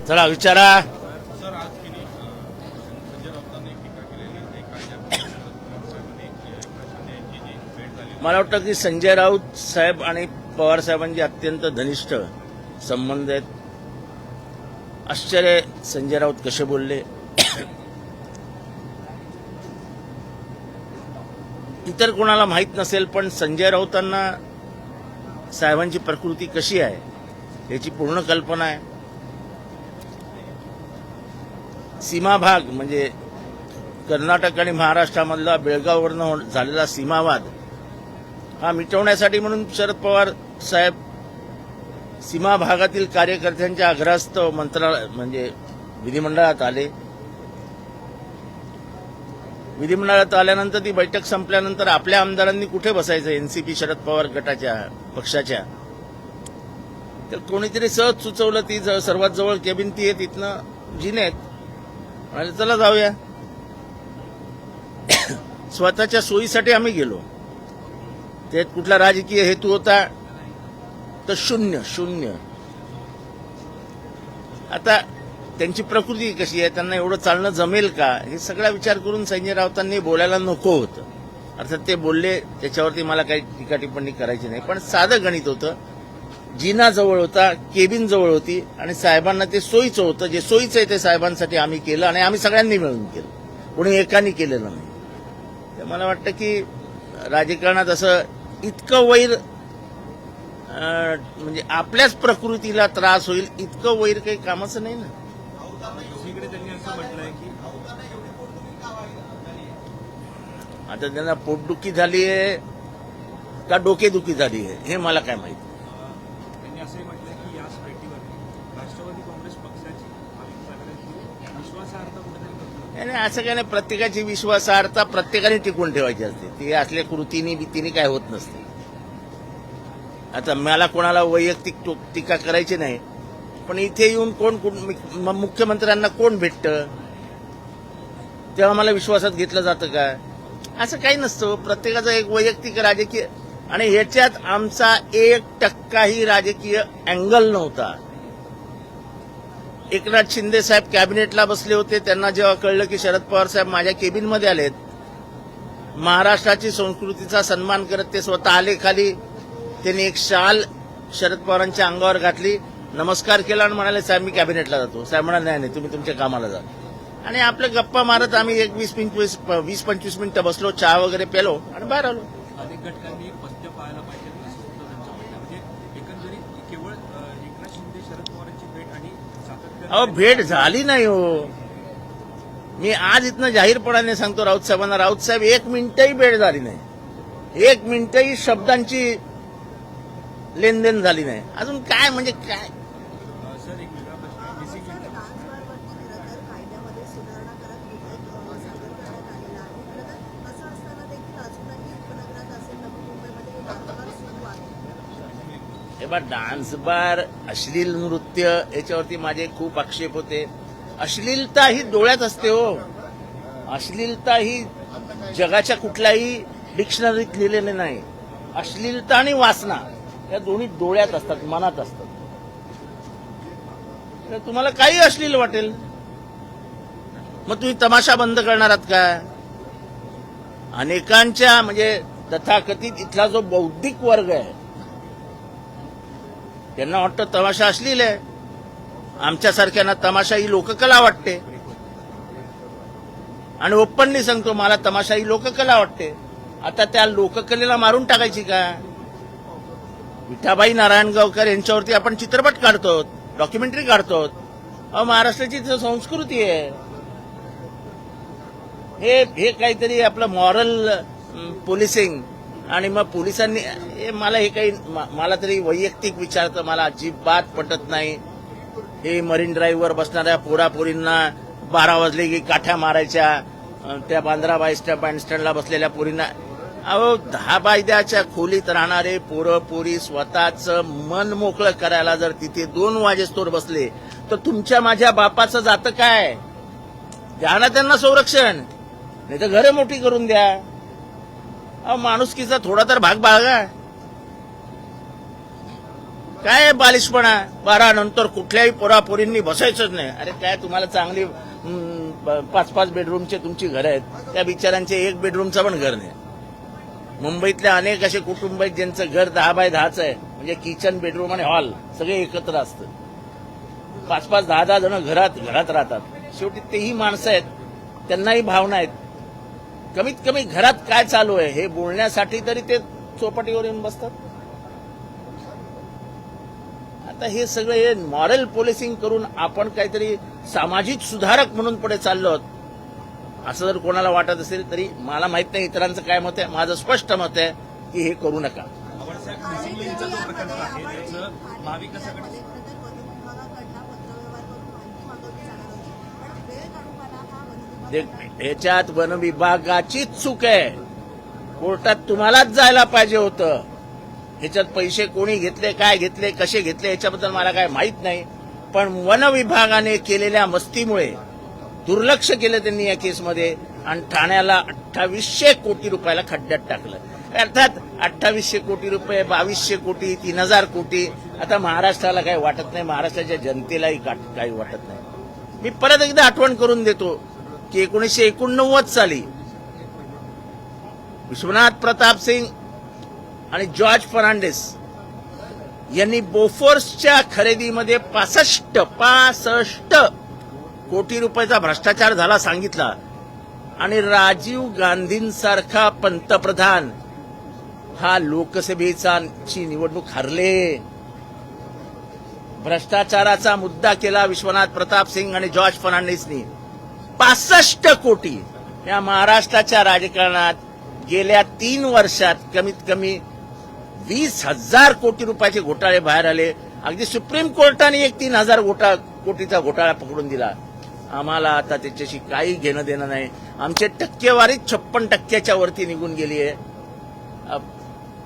चला विचारा. सर आज की नाही संजय राऊतांनी टीका केलेली आहे कायद्याप्रमाणे यांची जी भेट झाली. मला वाटतं की संजय राऊत साहेब आणि पवार साहेबांचे अत्यंत घनिष्ठ संबंध आहेत. आश्चर्य संजय राऊत कसे बोलले. इतर कोणाला माहीत नसेल पण संजय राऊतांना साहेबांची प्रकृती कशी आहे याची पूर्ण कल्पना आहे. सीमा भाग म्हणजे कर्नाटक आणि महाराष्ट्रामधला बेळगाववरनं झालेला सीमावाद हा मिटवण्यासाठी म्हणून शरद पवार साहेब सीमा भागातील कार्यकर्त्यांच्या आग्रहास्तव मंत्रालय म्हणजे विधिमंडळात आले. विधिमंडळात आल्यानंतर ती बैठक संपल्यानंतर आपल्या आमदारांनी कुठे बसायचं एनसीपी शरद पवार गटाच्या पक्षाच्या, तर कोणीतरी सहज सुचवलं ती सर्वात जवळ केबिन ती आहे तिथनं जिनेत म्हणाले चला जाऊया. स्वतःच्या सोयीसाठी आम्ही गेलो. त्यात कुठला राजकीय हेतू होता तर शून्य. आता त्यांची प्रकृती कशी आहे, त्यांना एवढं चालणं जमेल का, हे सगळा विचार करून संजय राऊतांनी बोलायला नको होतं. अर्थात ते बोलले त्याच्यावरती मला काही टीका टिप्पणी करायची नाही. पण साधं गणित होतं. जिना जवळ होता, केबिन जवळ होती आणि साहेबांना ते सोयीचं होतं. जे सोयीचं आहे ते साहेबांसाठी आम्ही केलं आणि आम्ही सगळ्यांनी मिळून केलं, कोणी एकानी केलेलं नाही. तर मला वाटतं की राजकारणात असं इतकं वैर म्हणजे आपल्याच प्रकृतीला त्रास होईल इतकं वैर काही कामाचं नाही ना. दुसरीकडे त्यांनी असं म्हटलंय की आता त्यांना पोटदुखी झाली आहे का डोकेदुखी झाली आहे हे मला काय माहिती. त्यांनी असंही म्हटलंय की याच भेटीवर राष्ट्रवादी काँग्रेस पक्षाची सगळ्यांची विश्वासार्हता कुठेतरी कमी. आणि असं काय नाही, प्रत्येकाची विश्वासार्हता प्रत्येकाने टिकून ठेवायची असते. ती असल्या कृतीने भीतीने काय होत नसते. आता मला कोणाला वैयक्तिक टीका करायची नाही, पण इथे येऊन कोण मुख्यमंत्र्यांना कोण भेटतं तेव्हा मला विश्वासात घेतलं जातं का, असं काही नसतं. प्रत्येकाचा एक वैयक्तिक राजकीय आणि ह्याच्यात आमचा 1% राजकीय अँगल नव्हता. एकनाथ शिंदे साहेब कॅबिनेटला बसले होते. त्यांना जेव्हा कळलं की शरद पवार साहेब माझ्या केबिनमध्ये आलेत, महाराष्ट्राची संस्कृतीचा सन्मान करत ते स्वतः आले खाली. त्यांनी एक शाल शरद पवारांच्या अंगावर घातली, नमस्कार केला आणि म्हणाले साहेब मी कॅबिनेटला जातो. साहेब म्हणाले नाही तुम्ही तुमच्या कामाला जा. आणि आपले गप्पा मारत आम्ही 20-25 मिनिटं बसलो, चहा वगैरे पेलो आणि बाहेर आलो. अनेक घटकांनी एक पथ्य पाहायला पाहिजे असं होतं त्यांचं म्हणणं. म्हणजे एकंदरीत केवळ एकनाथ शिंदे शरद पवारांची भेट आणि सातत्याने अहो भेट झाली नाही हो. मी आज इथनं जाहीरपणाने सांगतो राऊत साहेबांना, राऊत साहेब 1 मिनिटही भेट झाली नाही. 1 मिनिटही शब्दांची लेनदेन झाली नाही. अजून काय म्हणजे काय. सर एक वेगळा प्रश्न मिसिंग कायद्यामध्ये सुधारणा करत विधेयक सादर करण्यात आलेला आहे. असं असताना देखील अजूनही उपनगरात असेल नवी मुंबईमध्ये डान्स सुरू आहे. हे बा डान्स बार, अश्लील नृत्य याच्यावरती माझे खूप आक्षेप होते. अश्लीलता ही डोळ्यात असते हो. अश्लीलता ही जगाच्या कुठल्याही डिक्शनरीत लिहिलेले नाही. अश्लीलता आणि वासना या दोन्ही डोळ्यात असतात, मनात असतात. तर तुम्हाला काही अश्लील वाटेल मग तुम्ही तमाशा बंद करणार आहात का. अनेकांच्या म्हणजे तथाकथित इथला जो बौद्धिक वर्ग आहे त्यांना वाटतं तमाशा अश्लील आहे. आमच्यासारख्यांना तमाशा ही लोककला वाटते आणि ओपनली सांगतो मला तमाशा ही लोककला वाटते. आता त्या लोककलेला मारून टाकायची का. विठाबाई नारायणगावकर यांच्यावरती आपण चित्रपट काढतो, डॉक्युमेंटरी काढतो. अहो महाराष्ट्राची संस्कृती आहे. हे काहीतरी आपलं मॉरल पोलिसिंग आणि मग पोलिसांनी मला हे काही मला तरी वैयक्तिक विचारतं मला अजिबात पटत नाही. हे मरीन ड्राईव्हवर बसणाऱ्या पोरापोरींना 12 वाजले की काठ्या मारायच्या, त्या बांद्रा बँडस्टँडला बसलेल्या पोरींना. अहो 10 बायद्याच्या खोलीत राहणारे पोरं पोरी स्वतःच मन मोकळं करायला जर तिथे 2 वाजेस्तोर बसले तर तुमच्या माझ्या बापाचं जातं काय. द्या ना त्यांना संरक्षण, नाही तर घरं मोठी करून द्या. अहो माणुसकीचा थोडा तर भाग बाळगा. काय बालिशपणा, 12 नंतर कुठल्याही पोरापोरींनी बसायचंच नाही. अरे काय तुम्हाला चांगली 5-5 बेडरूमचे तुमची घर आहेत, त्या बिचारांचे 1 बेडरूमचं पण घर नाही. मुंबईतल्या अनेक असे कुटुंब आहेत ज्यांचं घर 10 बाय 10चं आहे, म्हणजे किचन, बेडरूम आणि हॉल सगळे एकत्र असतं. 5-5, 10-10 जण घरात राहतात. शेवटी तेही माणसं आहेत, त्यांनाही भावना आहेत. कमीत कमी घरात काय चालू आहे हे बोलण्यासाठी तरी ते चौपाटीवर येऊन बसतात. आता हे सगळं हे मॉरल पोलिसिंग करून आपण काहीतरी सामाजिक सुधारक म्हणून पुढे चाललो आहोत असं जर कोणाला वाटत असेल तरी मला माहित नाही इतरांचं काय मत आहे. माझं स्पष्ट मत आहे की हे करू नका. बाबासाहेब मिसिंगचा जो प्रकल्प आहे त्याचं महाविकासाकडे याच्यात वन विभागाचीच चूक आहे. कोर्टात तुम्हालाच जायला पाहिजे होतं. ह्याच्यात पैसे कोणी घेतले, काय घेतले, कसे घेतले याच्याबद्दल मला काय माहित नाही. पण वन विभागाने केलेल्या मस्तीमुळे दुर्लक्ष केलं त्यांनी या केसमध्ये आणि ठाण्याला 2800 कोटी रुपयाला खड्ड्यात टाकलं. अर्थात 2800 कोटी रुपये, 2200 कोटी, 3000 कोटी आता महाराष्ट्राला काही वाटत नाही, महाराष्ट्राच्या जनतेलाही काही वाटत नाही. मी परत एकदा आठवण करून देतो की 1989 साली विश्वनाथ प्रताप सिंग आणि जॉर्ज फर्नांडिस यांनी बोफोर्सच्या खरेदीमध्ये 65 कोटी रुपयाचा भ्रष्टाचार झाला सांगितला आणि राजीव गांधींसारखा पंतप्रधान हा लोकसभेची निवडणूक हरले. भ्रष्टाचाराचा मुद्दा केला विश्वनाथ प्रताप सिंग आणि जॉर्ज फर्नांडिसनी. 65 कोटी या महाराष्ट्राच्या राजकारणात गेल्या 3 वर्षात कमीत कमी 20,000 कोटी रुपयाचे घोटाळे बाहेर आले. अगदी सुप्रीम कोर्टाने एक 3,000 कोटीचा घोटाळा पकडून दिला. आम्हाला आता त्याच्याशी काही घेणं देणं नाही. आमची टक्केवारी 56% वरती निघून गेली आहे.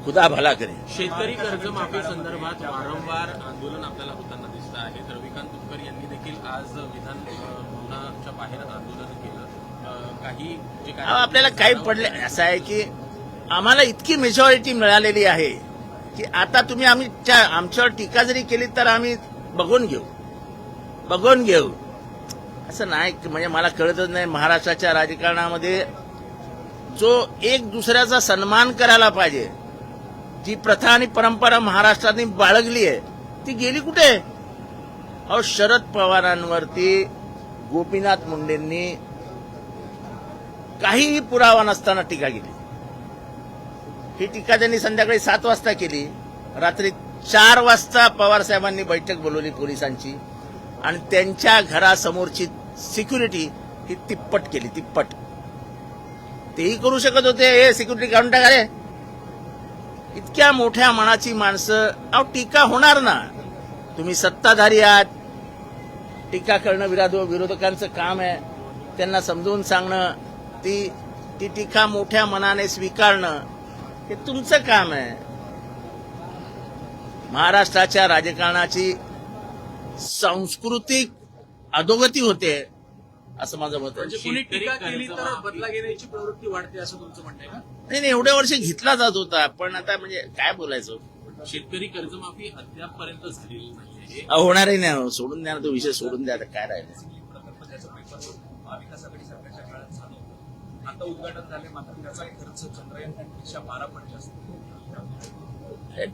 खुदा भला करे. शेतकरी कर्जमाफी संदर्भात वारंवार आंदोलन आपल्याला होताना दिसतं आहे. तर रविकांत तुपकर यांनी देखील आज विधान भवनाच्या बाहेर आंदोलन केलं. काही जे काय आपल्याला काही पडले असं आहे की आम्हाला इतकी मेजॉरिटी मिळालेली आहे की आता तुम्ही आमच्यावर टीका जरी केली तर आम्ही बघून घेऊ असं नाही. म्हणजे मला कळतच नाही महाराष्ट्राच्या राजकारणामध्ये जो एक दुसऱ्याचा सन्मान करायला पाहिजे, जी प्रथा आणि परंपरा महाराष्ट्राने बाळगली आहे ती गेली कुठे? अहो, शरद पवारांवरती गोपीनाथ मुंडेंनी काहीही पुरावा नसताना टीका केली. ही टीका त्यांनी संध्याकाळी 7 वाजता केली. रात्री 4 वाजता पवार साहेबांनी बैठक बोलवली पोलिसांची आणि त्यांच्या घरासमोरची सिक्युरिटी ही तिप्पट केली. तेही करू शकत होते. हे सिक्युरिटी काढून टाका रे. इतक्या मोठ्या मनाची माणसं. अहो, टीका होणार ना. तुम्ही सत्ताधारी आहात. टीका करणं विरोधकांचं काम आहे. त्यांना समजून सांगणं, ती टीका मोठ्या मनाने स्वीकारणं हे तुमचं काम आहे. महाराष्ट्राच्या राजकारणाची सांस्कृतिक अधोगती होते असं माझं मत आहे. म्हणजे कुणी टीका केली तर बदला घेण्याची प्रवृत्ती वाढते असं तुमचं म्हणणं आहे का? नाही, एवढ्या वर्ष घेतला जात होता. पण आता म्हणजे काय बोलायचं. शेतकरी कर्जमाफी अद्यापपर्यंत झालेली नाही. होणारही नाही. सोडून द्या ना, तो विषय सोडून द्या. आता काय राहिलं. प्रकल्प त्याचं पेपर महाविकास आघाडी सरकारच्या काळात झालं होतं. आता उद्घाटन झाले मात्र त्याचा खर्च चंद्रयानपेक्षा 12 पट जास्त.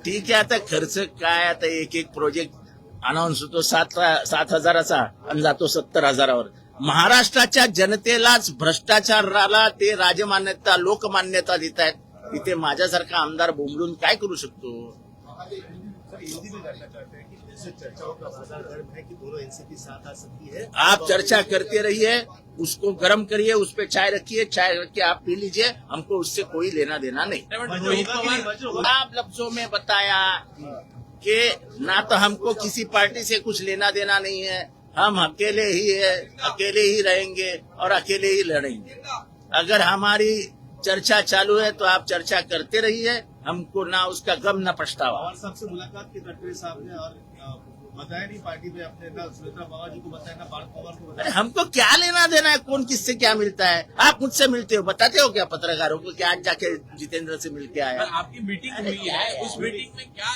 ठीक आहे. आता खर्च काय, आता एक प्रोजेक्ट अनाऊन्स होतो 7,000चा आणि जातो 70,000वर. महाराष्ट्राच्या जनतेलाच भ्रष्टाचाराला ते राजमान्यता, लोकमान्यता देत आहेत. तिथे माझ्यासारखा आमदार बोंबलून काय करू शकतो? आप चर्चा करते रहिए, उसको गर्म करिए, उस पर चाय रखिए, चाय रख के आप पी लीजिए. हमको उससे कोई लेना देना नहीं. रोहित पवार आप लफ्जों में बताया कि ना तो हमको किसी पार्टी से कुछ लेना देना नहीं है, हम अकेले ही है, अकेले ही रहेंगे और अकेले ही लड़ेंगे. अगर हमारी चर्चा चालू है तो आप चर्चा करते रहिए. हमको ना उसका गम ना पछतावा. पवार साहब से मुलाकात की तटकरे साहब ने और बताया नहीं पार्टी में अपने ना सुमित्रा पवार जी को बताया ना भारत पवार को बताया. अरे हमको क्या लेना देना है, कौन किससे क्या मिलता है? आप मुझसे मिलते हो, बताते हो क्या पत्रकारों को कि आज जाके जितेंद्र से मिलके आया? आपकी मीटिंग हुई है, उस मीटिंग में क्या